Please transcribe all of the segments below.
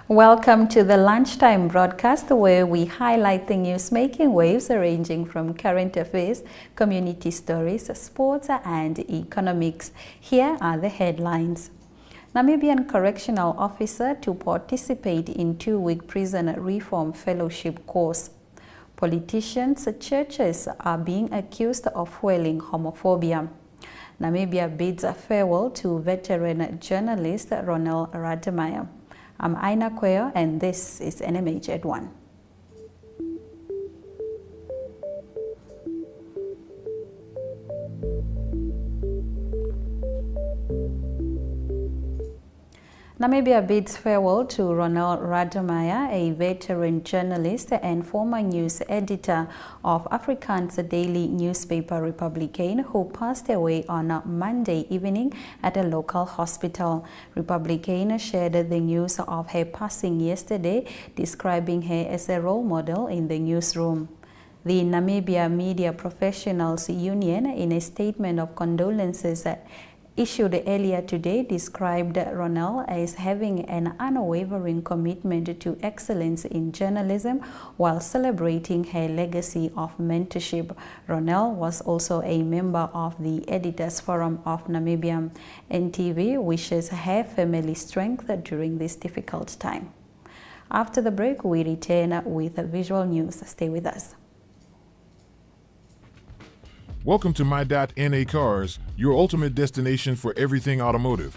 Welcome to the lunchtime broadcast where we highlight the news making waves ranging from current affairs, community stories, sports and economics. Here are the headlines. Namibian Correctional Officer to participate in 2-week prison reform fellowship course. Politicians, churches are being accused of fueling homophobia. Namibia bids farewell to veteran journalist Ronelle Rademeyer. I'm Aina Kweo and this is NMH at 1. Namibia bids farewell to Ronelle Rademeyer, a veteran journalist and former news editor of Afrikaans daily newspaper Republican, who passed away on Monday evening at a local hospital. Republican shared the news of her passing yesterday, describing her as a role model in the newsroom. The Namibia Media Professionals Union, in a statement of condolences issued earlier today, described Ronelle as having an unwavering commitment to excellence in journalism while celebrating her legacy of mentorship. Ronelle was also a member of the Editors Forum of Namibia. NTV wishes her family strength during this difficult time. After the break, we return with visual news. Stay with us. Welcome to My.NA Cars, your ultimate destination for everything automotive.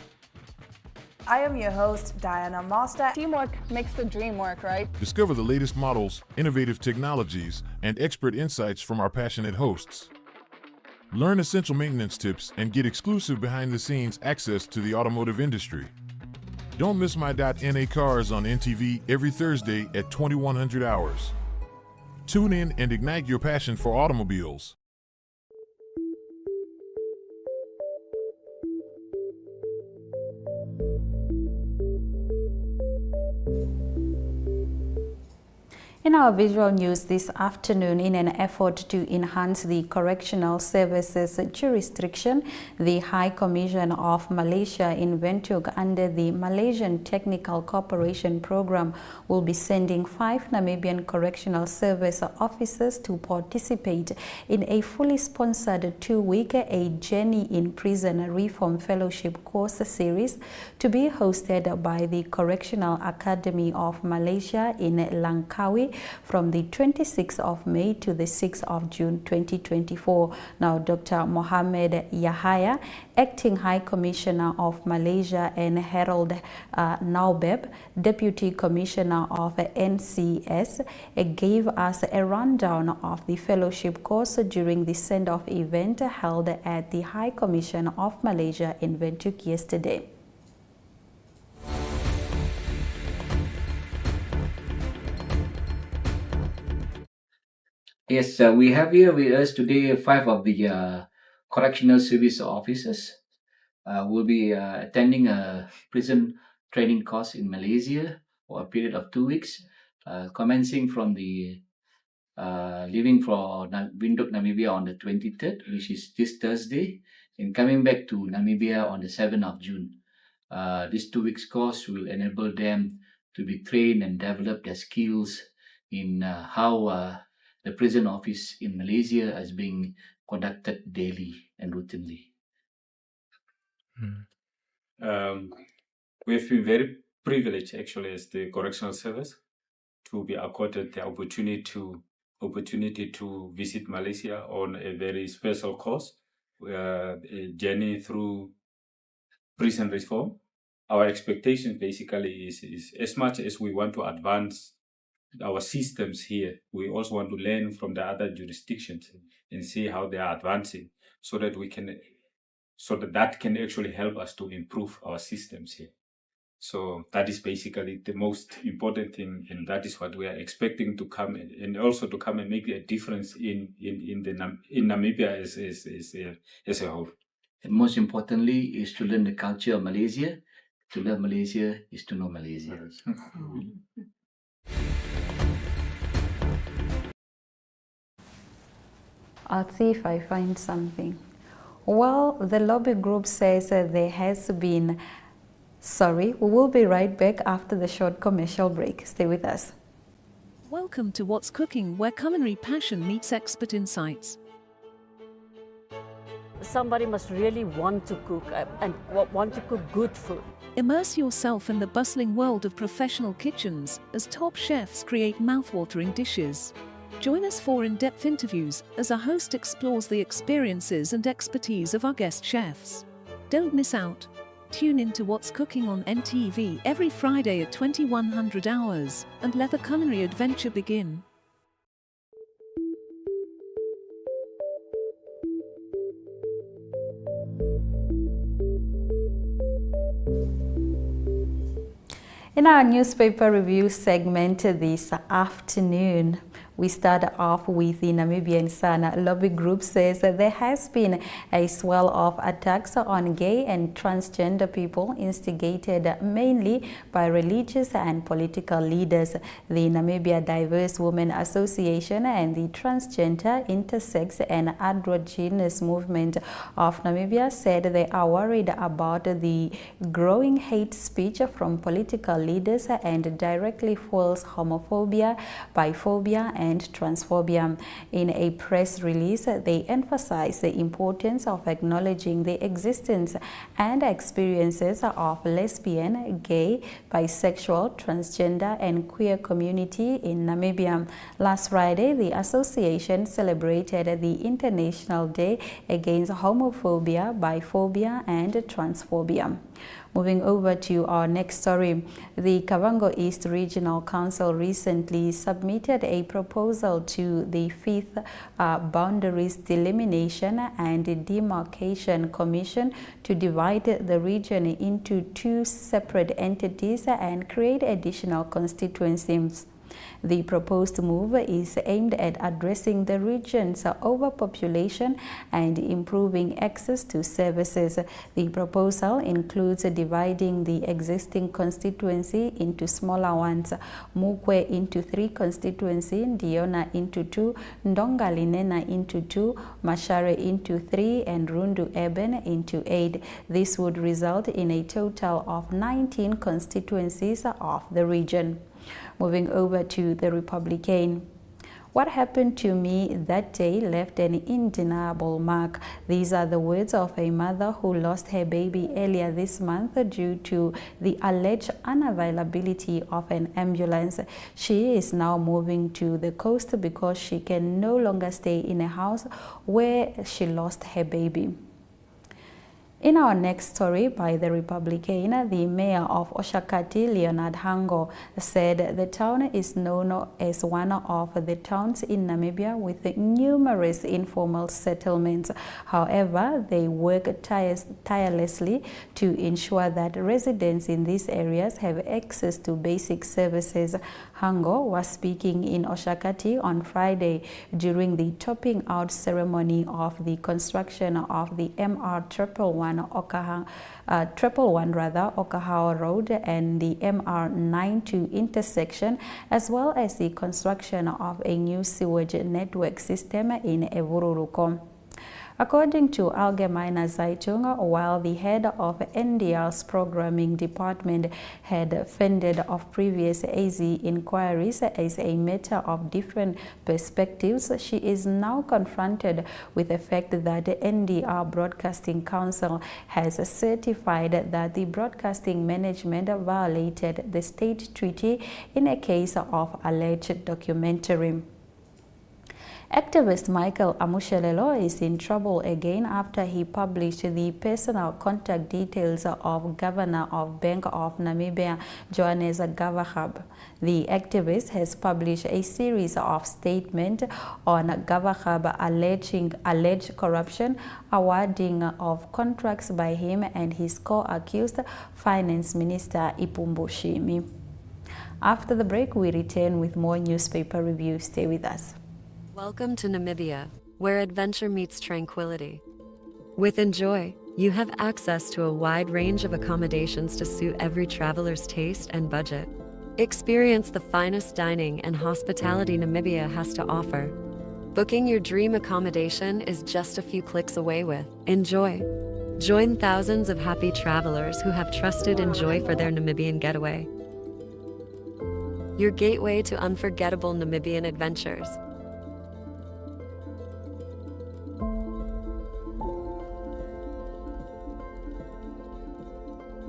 I am your host, Diana Master. Teamwork makes the dream work, right? Discover the latest models, innovative technologies, and expert insights from our passionate hosts. Learn essential maintenance tips and get exclusive behind-the-scenes access to the automotive industry. Don't miss My.NA Cars on NTV every Thursday at 2100 hours. Tune in and ignite your passion for automobiles. In our visual news this afternoon, in an effort to enhance the correctional services jurisdiction, the High Commission of Malaysia in Windhoek under the Malaysian Technical Cooperation Program will be sending 5 Namibian Correctional Service officers to participate in a fully sponsored 2-week A Journey in Prison Reform Fellowship course series to be hosted by the Correctional Academy of Malaysia in Langkawi from the 26th of May to the 6th of June 2024. Now, Dr. Mohamed Yahaya, Acting High Commissioner of Malaysia, and Harold Naubeb, Deputy Commissioner of NCS, gave us a rundown of the fellowship course during the send-off event held at the High Commission of Malaysia in Windhoek yesterday. Yes, we have here with us today 5 of the correctional service officers. Will be attending a prison training course in Malaysia for a period of 2 weeks, commencing from the leaving for Windhoek, Namibia on the 23rd, which is this Thursday, and coming back to Namibia on the 7th of June. This 2 weeks course will enable them to be trained and develop their skills in how the prison office in Malaysia is being conducted daily and routinely. We've been very privileged, actually, as the correctional service, to be accorded the opportunity to visit Malaysia on a very special course, a journey through prison reform. Our expectation basically is as much as we want to advance our systems here, we also want to learn from the other jurisdictions and see how they are advancing, so that that can actually help us to improve our systems here. So that is basically the most important thing, and that is what we are expecting to come and also to come and make a difference in Namibia as a whole. And most importantly is to learn the culture of Malaysia. To learn Malaysia is to know Malaysia. I'll see if I find something. Well, the lobby group says there has been Sorry, we will be right back after the short commercial break. Stay with us. Welcome to What's Cooking, where culinary passion meets expert insights. Somebody must really want to cook and want to cook good food. Immerse yourself in the bustling world of professional kitchens as top chefs create mouthwatering dishes. Join us for in-depth interviews as our host explores the experiences and expertise of our guest chefs. Don't miss out. Tune in to What's Cooking on NTV every Friday at 2100 hours and let the culinary adventure begin. In our newspaper review segment this afternoon, we start off with the Namibian Sun lobby group says that there has been a swell of attacks on gay and transgender people instigated mainly by religious and political leaders. The Namibia Diverse Women Association and the Transgender, Intersex and Androgynous Movement of Namibia said they are worried about the growing hate speech from political leaders and directly fuels homophobia, biphobia and transphobia. In a press release, they emphasize the importance of acknowledging the existence and experiences of lesbian, gay, bisexual, transgender and queer community in Namibia. Last Friday, the association celebrated the International Day Against Homophobia, Biphobia and Transphobia. Moving over to our next story, the Kavango East Regional Council recently submitted a proposal to the 5th Boundaries Delimitation and Demarcation Commission to divide the region into 2 separate entities and create additional constituencies. The proposed move is aimed at addressing the region's overpopulation and improving access to services. The proposal includes dividing the existing constituency into smaller ones, Mukwe into 3 constituencies, Diona into 2, Ndongalinena into 2, Mashare into 3, and Rundu Eben into 8. This would result in a total of 19 constituencies of the region. Moving over to the Republican. What happened to me that day left an indeniable mark. These are the words of a mother who lost her baby earlier this month due to the alleged unavailability of an ambulance. She is now moving to the coast because she can no longer stay in a house where she lost her baby. In our next story by the Republican, the mayor of Oshakati, Leonard Hango, said the town is known as one of the towns in Namibia with numerous informal settlements. However, they work tirelessly to ensure that residents in these areas have access to basic services. Hango was speaking in Oshakati on Friday during the topping out ceremony of the construction of the MR111 Okahao Road and the MR92 intersection, as well as the construction of a new sewage network system in Evururuko. According to Allgemeine Zeitung, while the head of NDR's programming department had fended off previous AZ inquiries as a matter of different perspectives, she is now confronted with the fact that the NDR Broadcasting Council has certified that the broadcasting management violated the state treaty in a case of alleged documentary. Activist Michael Amushelelo is in trouble again after he published the personal contact details of Governor of Bank of Namibia, Johannes Gavahab. The activist has published a series of statements on Gavahab alleged corruption, awarding of contracts by him and his co-accused Finance Minister Ipumbu Shimi. After the break, we return with more newspaper reviews. Stay with us. Welcome to Namibia, where adventure meets tranquility. With Enjoy, you have access to a wide range of accommodations to suit every traveler's taste and budget. Experience the finest dining and hospitality Namibia has to offer. Booking your dream accommodation is just a few clicks away with Enjoy. Join thousands of happy travelers who have trusted Enjoy for their Namibian getaway. Your gateway to unforgettable Namibian adventures.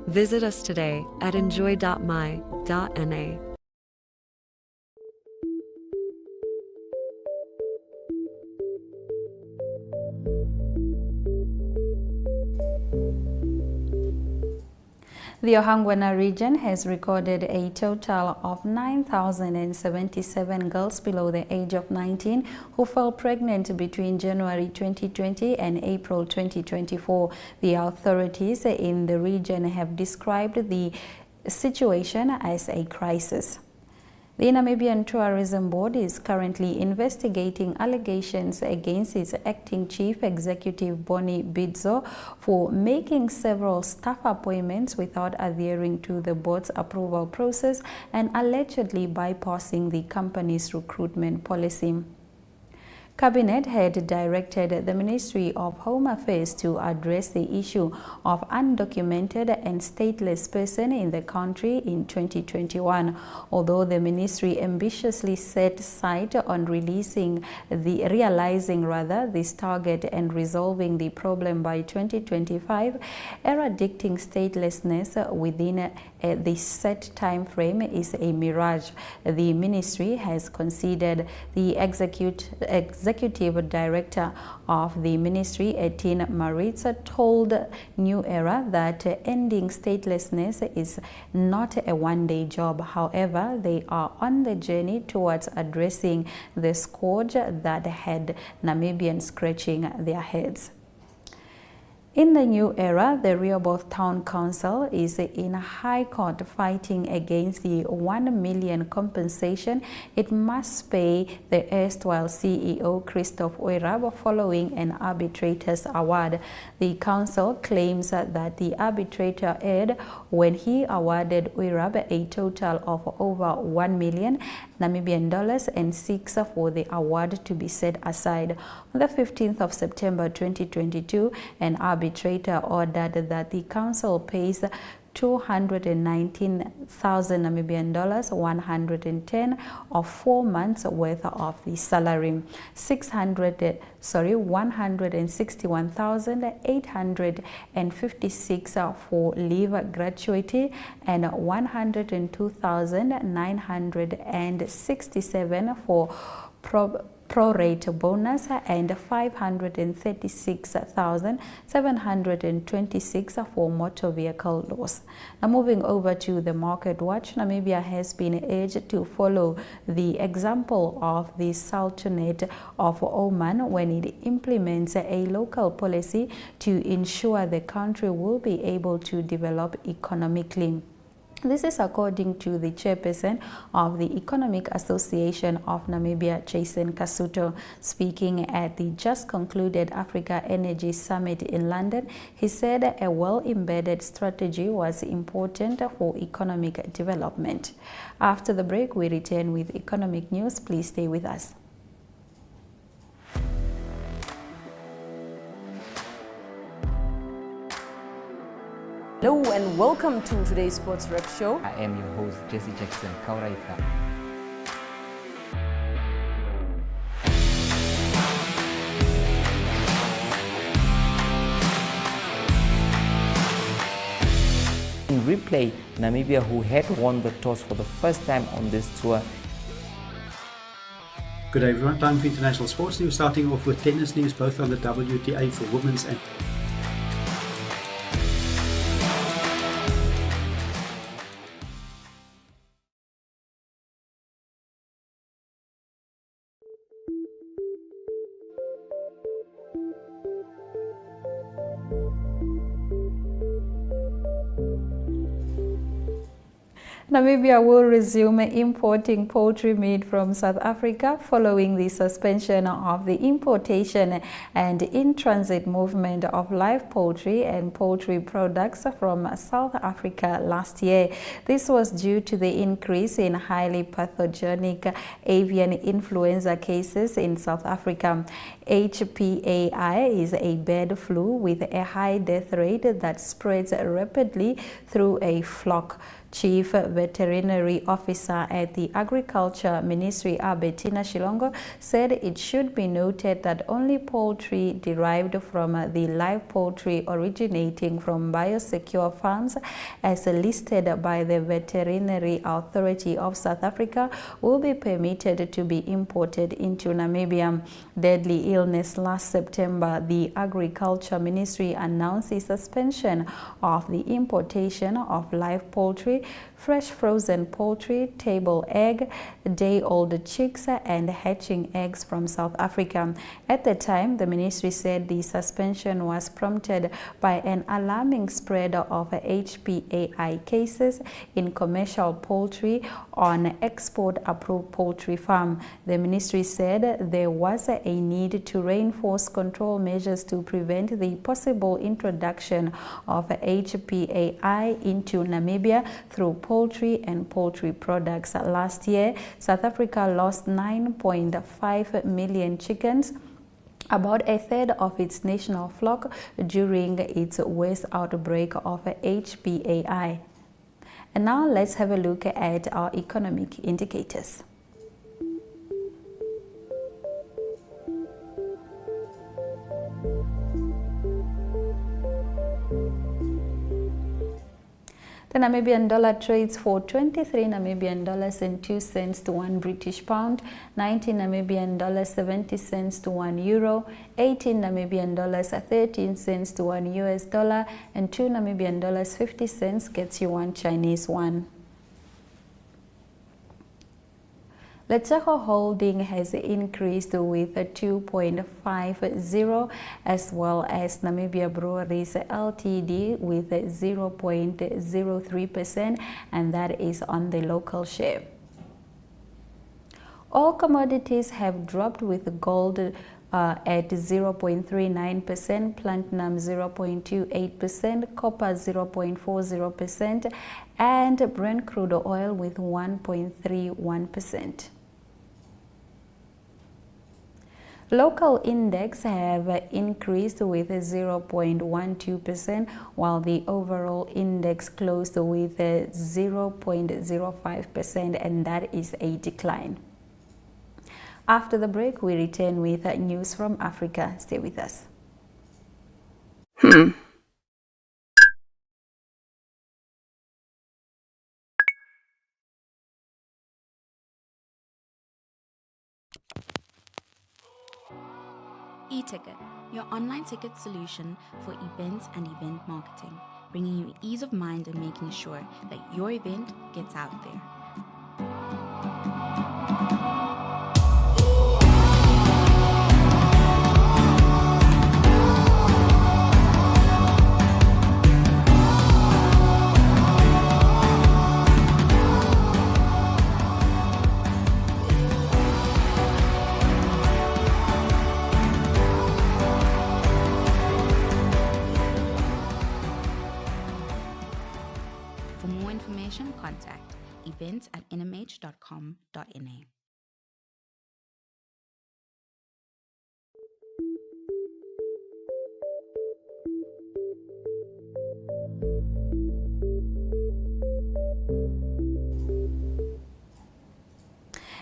Visit us today at enjoy.my.na. The Ohangwana region has recorded a total of 9,077 girls below the age of 19 who fell pregnant between January 2020 and April 2024. The authorities in the region have described the situation as a crisis. The Namibian Tourism Board is currently investigating allegations against its acting chief executive Boni Bidzo for making several staff appointments without adhering to the board's approval process and allegedly bypassing the company's recruitment policy. Cabinet had directed the Ministry of Home Affairs to address the issue of undocumented and stateless persons in the country in 2021, although the ministry ambitiously set sight on realizing this target and resolving the problem by 2025. Eradicting statelessness within the set time frame is a mirage. The ministry has considered the executive director of the ministry, Etienne Maritza, told New Era that ending statelessness is not a one-day job. However, they are on the journey towards addressing the scourge that had Namibians scratching their heads. In the New Era, the Rehoboth Town Council is in High Court fighting against the $1 million compensation it must pay the erstwhile CEO Christoph Oirab following an arbitrator's award. The council claims that the arbitrator erred when he awarded Oirab a total of over $1 million Namibian dollars and seeks for the award to be set aside. On the 15th of September 2022, an arbitrator ordered that the council pays 219,000 Namibian dollars, 110 of 4 months worth of the salary, 161,856 for leave gratuity, and 102,967 for pro-rate bonus, and 536,726 for motor vehicle loss. Now moving over to the market watch, Namibia has been urged to follow the example of the Sultanate of Oman when it implements a local policy to ensure the country will be able to develop economically. This is according to the chairperson of the Economic Association of Namibia, Jason Kasuto. Speaking at the just concluded Africa Energy Summit in London, he said a well-embedded strategy was important for economic development. After the break, we return with economic news. Please stay with us. Hello and welcome to today's Sports Rep Show. I am your host, Jesse Jackson Kauraika. In replay, Namibia, who had won the toss for the first time on this tour. Good day everyone, time for international sports news, starting off with tennis news, both on the WTA for women's and Namibia will resume importing poultry meat from South Africa following the suspension of the importation and in-transit movement of live poultry and poultry products from South Africa last year. This was due to the increase in highly pathogenic avian influenza cases in South Africa. HPAI is a bird flu with a high death rate that spreads rapidly through a flock. Chief Veterinary Officer at the Agriculture Ministry, Bettina Shilongo, said it should be noted that only poultry derived from the live poultry originating from biosecure farms as listed by the Veterinary Authority of South Africa will be permitted to be imported into Namibia. Deadly illness. Last September, the Agriculture Ministry announced the suspension of the importation of live poultry, fresh frozen poultry, table egg, day-old chicks, and hatching eggs from South Africa. At the time, the ministry said the suspension was prompted by an alarming spread of HPAI cases in commercial poultry on export-approved poultry farm. The ministry said there was a need to reinforce control measures to prevent the possible introduction of HPAI into Namibia through poultry and poultry products. Last year, South Africa lost 9.5 million chickens, about a third of its national flock, during its worst outbreak of HPAI. And now let's have a look at our economic indicators. The Namibian dollar trades for 23 Namibian dollars and 2 cents to 1 British pound, 19 Namibian dollars 70 cents to 1 euro, 18 Namibian dollars 13 cents to 1 US dollar, and 2 Namibian dollars 50 cents gets you 1 Chinese yuan. Letshego Holding has increased with 2.50, as well as Namibia Breweries Ltd with 0.03%, and that is on the local share. All commodities have dropped, with gold at 0.39%, platinum 0.28%, copper 0.40%, and Brent crude oil with 1.31%. Local index have increased with 0.12%, while the overall index closed with 0.05%, and that is a decline. After the break, we return with news from Africa. Stay with us. eTicket, your online ticket solution for events and event marketing, bringing you ease of mind and making sure that your event gets out there. For more information, contact events@nmh.com.na.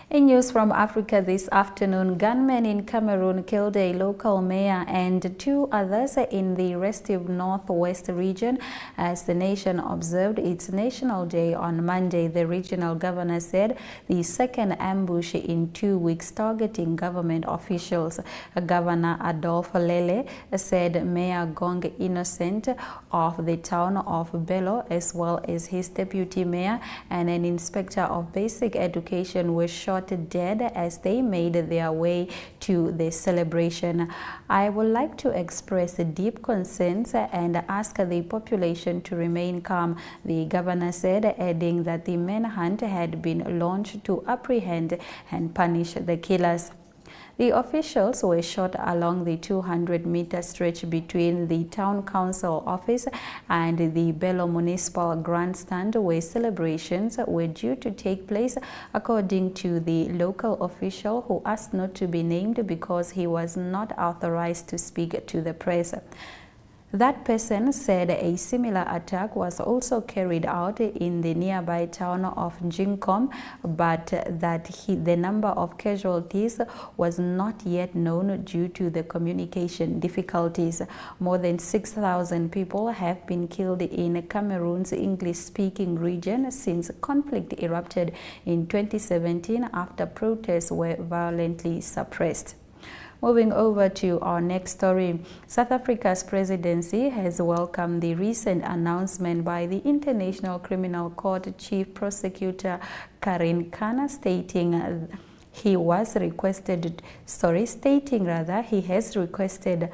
In news from Africa this afternoon, gunmen in Cameroon killed a local mayor and 2 others in the restive northwest region as the nation observed its National Day on Monday. The regional governor said the second ambush in 2 weeks targeting government officials. Governor Adolphe Lele said Mayor Gong Innocent of the town of Bello, as well as his deputy mayor and an inspector of basic education, were shot dead as they made their way to the celebration. I would like to express deep concerns and ask the population to remain calm, the governor said, adding that the manhunt had been launched to apprehend and punish the killers. The officials were shot along the 200-meter stretch between the town council office and the Belo Municipal Grandstand, where celebrations were due to take place, according to the local official, who asked not to be named because he was not authorized to speak to the press. That person said a similar attack was also carried out in the nearby town of Jinkom, but that the number of casualties was not yet known due to the communication difficulties. More than 6,000 people have been killed in Cameroon's English-speaking region since conflict erupted in 2017 after protests were violently suppressed. Moving over to our next story, South Africa's presidency has welcomed the recent announcement by the International Criminal Court Chief Prosecutor Karim Khan stating he has requested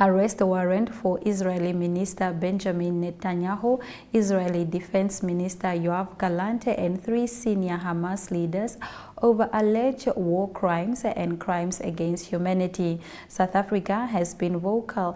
arrest warrant for Israeli Minister Benjamin Netanyahu, Israeli Defense Minister Yoav Gallant, and 3 senior Hamas leaders over alleged war crimes and crimes against humanity. South Africa has been a vocal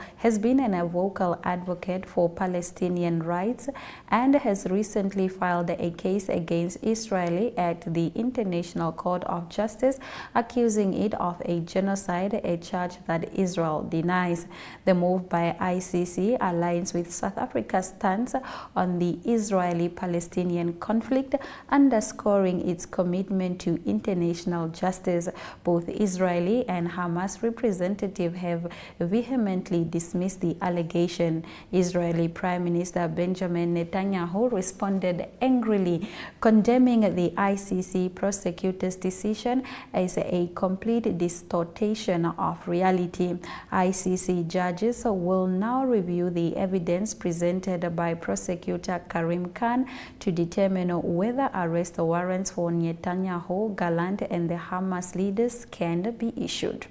advocate for Palestinian rights and has recently filed a case against Israel at the International Court of Justice, accusing it of a genocide, a charge that Israel denies. The move by ICC aligns with South Africa's stance on the Israeli-Palestinian conflict, underscoring its commitment to international justice. Both Israeli and Hamas representatives have vehemently dismissed the allegation. Israeli Prime Minister Benjamin Netanyahu responded angrily, condemning the ICC prosecutor's decision as a complete distortion of reality. ICC judges will now review the evidence presented by prosecutor Karim Khan to determine whether arrest warrants for Netanyahu, Gallant, and the Hamas leaders can be issued.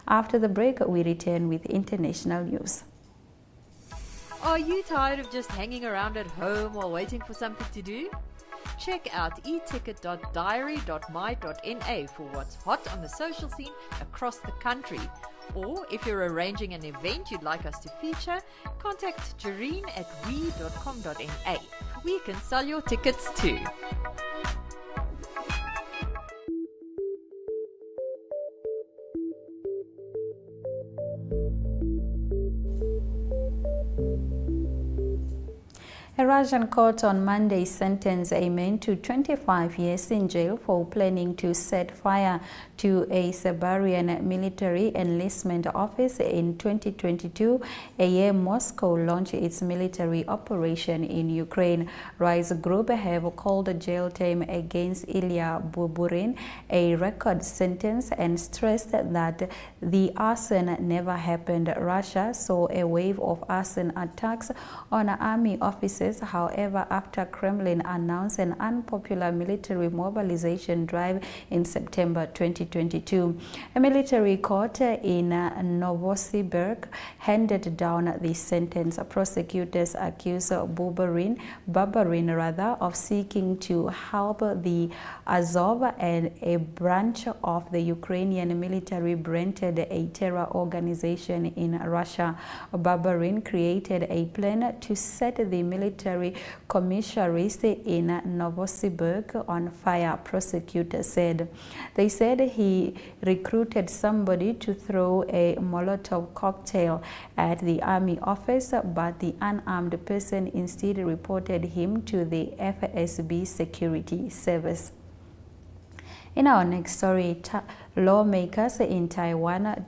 After the break, we return with international news. Are you tired of just hanging around at home while waiting for something to do? Check out eticket.diary.my.na for what's hot on the social scene across the country. Or if you're arranging an event you'd like us to feature, contact Jareen at we.com.na. We can sell your tickets too. A Russian court on Monday sentenced a man to 25 years in jail for planning to set fire to a Siberian military enlistment office in 2022, a year Moscow launched its military operation in Ukraine. Rise Group have called the jail term against Ilya Buburin a record sentence and stressed that the arson never happened. Russia saw a wave of arson attacks on army officers. However, after Kremlin announced an unpopular military mobilization drive in September 2022, a military court in Novosibirsk handed down the sentence. Prosecutors accused Babarin of seeking to help the Azov, and a branch of the Ukrainian military branded a terror organization in Russia. Babarin created a plan to set the military commissariat in Novosibirsk on fire, prosecutors said. They said he recruited somebody to throw a Molotov cocktail at the army office, but the unarmed person instead reported him to the FSB security service. In our next story, lawmakers in Taiwan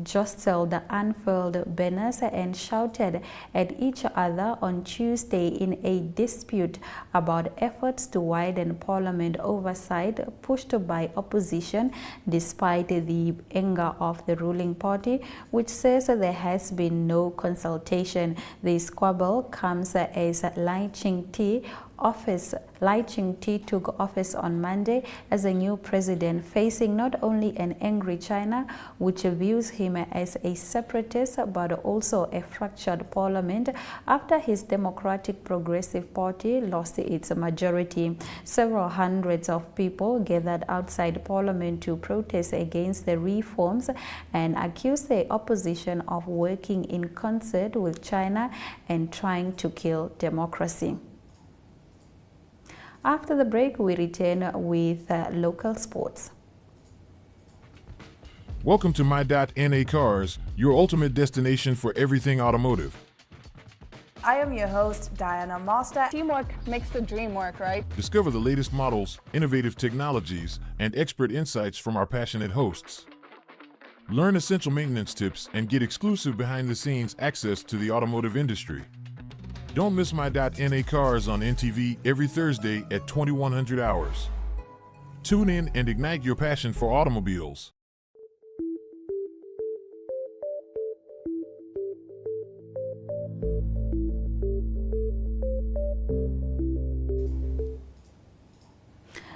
jostled unfurled banners and shouted at each other on Tuesday in a dispute about efforts to widen parliament oversight pushed by opposition, despite the anger of the ruling party, which says there has been no consultation. The squabble comes as Lai Ching-te office. Lai Ching-te took office on Monday as a new president, facing not only an angry China, which views him as a separatist, but also a fractured parliament after his Democratic Progressive Party lost its majority. Several hundreds of people gathered outside parliament to protest against the reforms and accuse the opposition of working in concert with China and trying to kill democracy. After the break, we return with local sports. Welcome to My.NA Cars, your ultimate destination for everything automotive. I am your host, Diana Master. Teamwork makes the dream work, right? Discover the latest models, innovative technologies, and expert insights from our passionate hosts. Learn essential maintenance tips and get exclusive behind-the-scenes access to the automotive industry. Don't miss My.NA Cars on NTV every Thursday at 2100 hours. Tune in and ignite your passion for automobiles.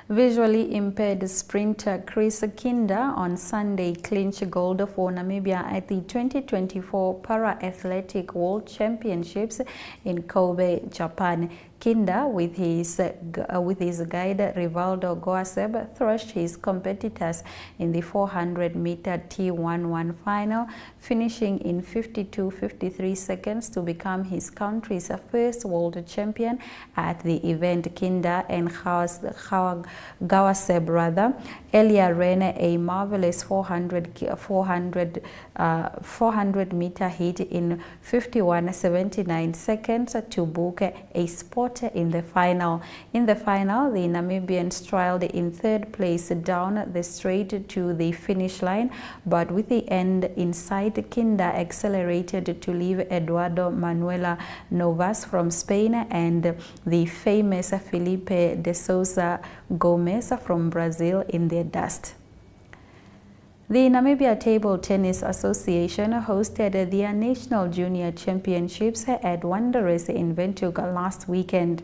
Visually impaired sprinter Chris Kinder on Sunday clinched gold for Namibia at the 2024 Para-Athletic World Championships in Kobe, Japan. Kinder, with his guide Rivaldo Goaseb, thrashed his competitors in the 400-meter T11 final, finishing in 52.53 seconds to become his country's first world champion at the event. Kinder and Goaseb earlier ran a marvelous 400-meter hit in 51.79 seconds to book a spot in the final. In the final, the Namibians trailed in third place down the straight to the finish line, but with the end in sight, Kinder accelerated to leave Eduardo Manuela Novas from Spain and the famous Felipe de Souza Gomes from Brazil in their dust. The Namibia Table Tennis Association hosted their National Junior Championships at Wanderers in Windhoek last weekend.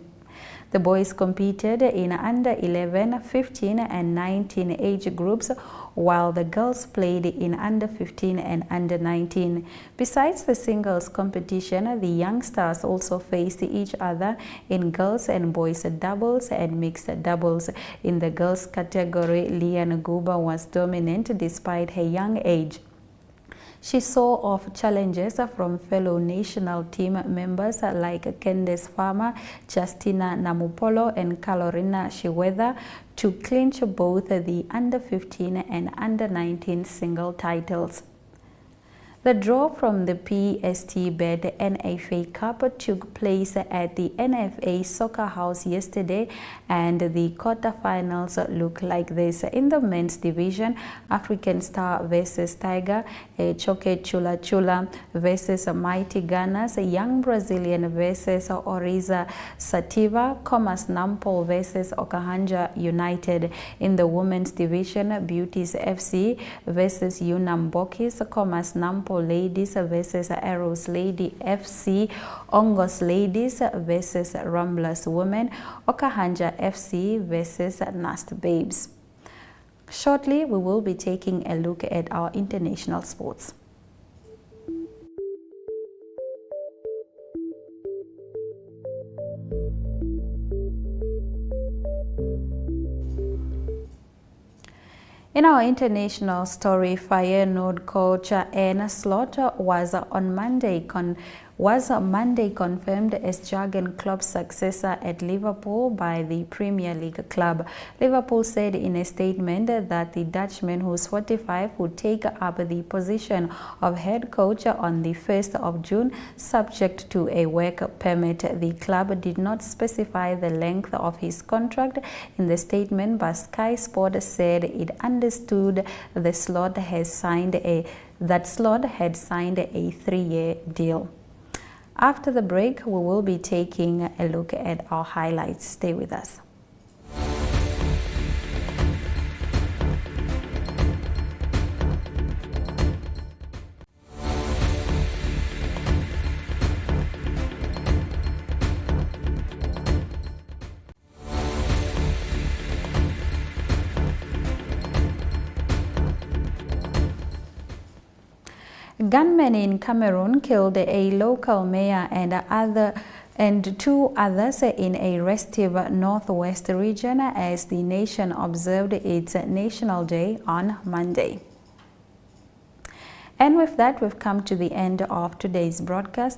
The boys competed in under 11, 15 and 19 age groups, while the girls played in under 15 and under 19. Besides the singles competition, the youngsters also faced each other in girls and boys doubles and mixed doubles. In the girls category, Lian Guba was dominant despite her young age. She saw off challenges from fellow national team members like Candace Farmer, Justina Namupolo and Carolina Shiwetha to clinch both the under 15 and under 19 single titles. The draw from the PST-Bet NFA Cup took place at the NFA Soccer House yesterday, and the quarterfinals look like this. In the men's division, African Star versus Tiger, Choke Chula Chula versus Mighty Gunners, Young Brazilian versus Oriza Sativa, Commerce Nampol versus Okahanja United. In the women's division, Beauties FC versus Unam Bokis, Commerce Nampol Ladies versus Arrows Lady FC, Ongos Ladies versus Ramblers Women, Okahanja FC versus Nast Babes. Shortly, we will be taking a look at our international sports. In our international story, Feyenoord coach Arne Slot was on Monday confirmed as Jurgen Klopp's successor at Liverpool by the Premier League club. Liverpool said in a statement that the Dutchman, who's 45, would take up the position of head coach on the 1st of June, subject to a work permit. The club did not specify the length of his contract in the statement, but Sky Sport said it understood that Slot had signed a 3-year deal. After the break, we will be taking a look at our highlights. Stay with us. Gunmen in Cameroon killed a local mayor and two others in a restive northwest region as the nation observed its National Day on Monday. And with that, we've come to the end of today's broadcast.